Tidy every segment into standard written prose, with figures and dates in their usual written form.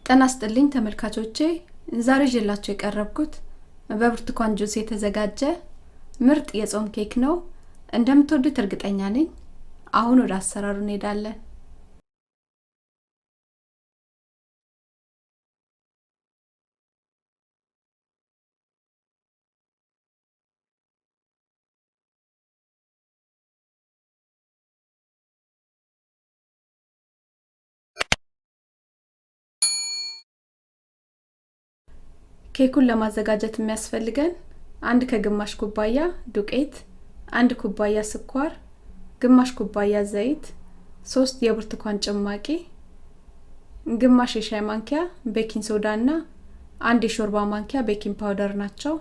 ጤና ይስጥልኝ ተመልካቾቼ ዛሬ ይዤላችሁ የቀረብኩት በብርትኳን ጁስ የተዘጋጀ ምርጥ የጾም ኬክ ነው። እንደምትወዱት እርግጠኛ ነኝ። አሁን ወደ አሰራሩ እንሄዳለን። ኬኩን ለማዘጋጀት የሚያስፈልገን አንድ ከግማሽ ኩባያ ዱቄት፣ አንድ ኩባያ ስኳር፣ ግማሽ ኩባያ ዘይት፣ 3 የብርቱካን ጭማቂ፣ ግማሽ የሻይ ማንኪያ ቤኪንግ ሶዳና አንድ የሾርባ ማንኪያ ቤኪንግ ፓውደር ናቸው።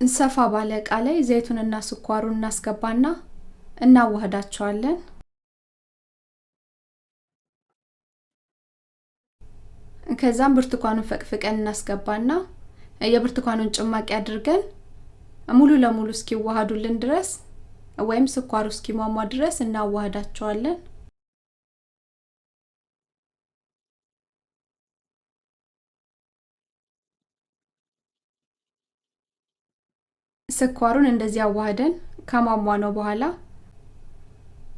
እንሰፋ ባለ ዕቃ ላይ ዘይቱንና ስኳሩን እናስገባና እናዋህዳቸዋለን። ከዛም ብርቱካኑን ፈቅፍቀን እናስገባና የብርቱካኑን ጭማቂ አድርገን ሙሉ ለሙሉ እስኪዋሃዱልን ድረስ ወይም ስኳሩ እስኪሟሟ ድረስ እናዋህዳቸዋለን። ስኳሩን እንደዚህ አዋህደን ከሟሟነው በኋላ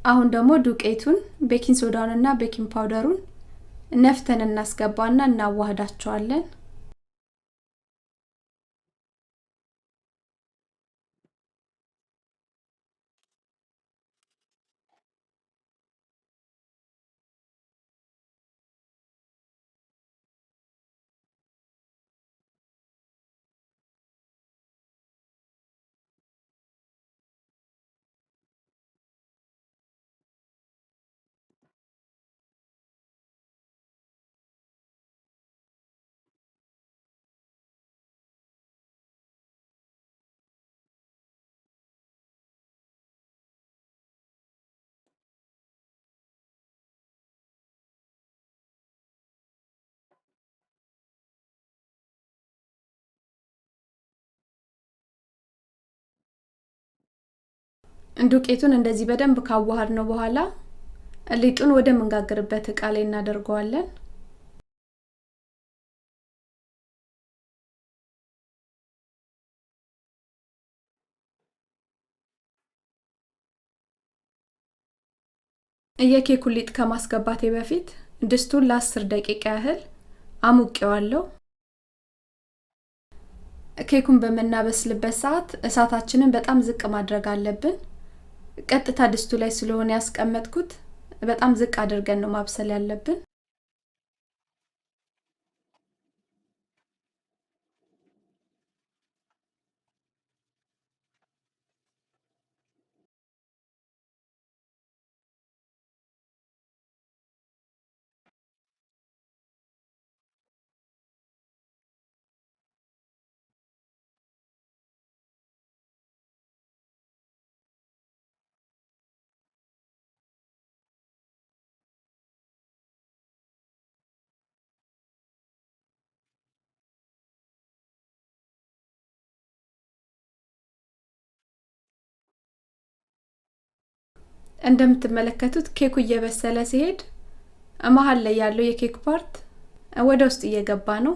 አሁን ደግሞ ዱቄቱን፣ ቤኪንግ ሶዳውንና ቤኪንግ ፓውደሩን ነፍተን እናስገባና እናዋህዳቸዋለን። ዱቄቱን እንደዚህ በደንብ ካዋሃድነው በኋላ ሊጡን ወደ መንጋገርበት ዕቃ ላይ እናደርገዋለን። የኬኩን ሊጥ ከማስገባቴ በፊት ድስቱን ለ10 ደቂቃ ያህል አሙቄዋለሁ። ኬኩን በመናበስልበት ሰዓት እሳታችንን በጣም ዝቅ ማድረግ አለብን። ቀጥታ ድስቱ ላይ ስለሆነ ያስቀመጥኩት በጣም ዝቅ አድርገን ነው ማብሰል ያለብን። እንደምትመለከቱት ኬኩ እየበሰለ ሲሄድ መሃል ላይ ያለው የኬክ ፓርት ወደ ውስጥ እየገባ ነው።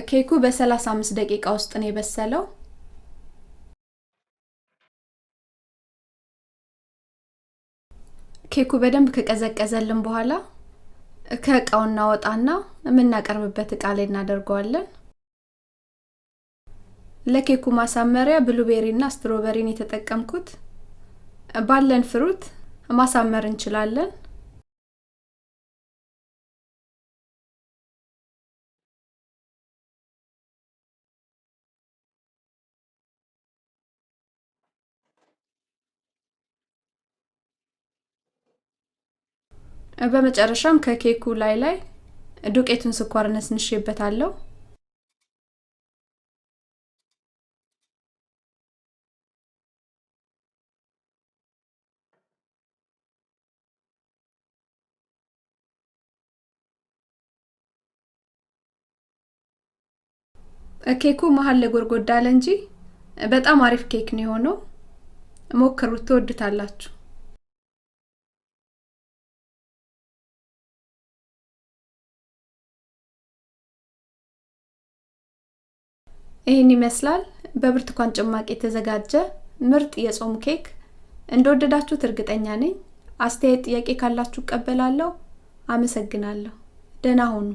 ኬኩ በ35 ደቂቃ ውስጥ ነው የበሰለው። ኬኩ በደንብ ከቀዘቀዘልን በኋላ ከዕቃው እናወጣና የምናቀርብበት ዕቃ ላይ እናደርገዋለን። ለኬኩ ማሳመሪያ ብሉቤሪና ስትሮበሪን የተጠቀምኩት። ባለን ፍሩት ማሳመር እንችላለን። በመጨረሻም ከኬኩ ላይ ዱቄቱን ስኳር ነስንሼበታለሁ። ኬኩ መሃል ላይ ጎርጎዳ አለ እንጂ በጣም አሪፍ ኬክ ነው የሆነው። ሞክሩት፣ ትወዱታላችሁ። ይሄን ይመስላል በብርትኳን ጭማቂ የተዘጋጀ ምርጥ የጾም ኬክ። እንደወደዳችሁት እርግጠኛ ነኝ። አስተያየት፣ ጥያቄ ካላችሁ እቀበላለሁ። አመሰግናለሁ። ደህና ሁኑ።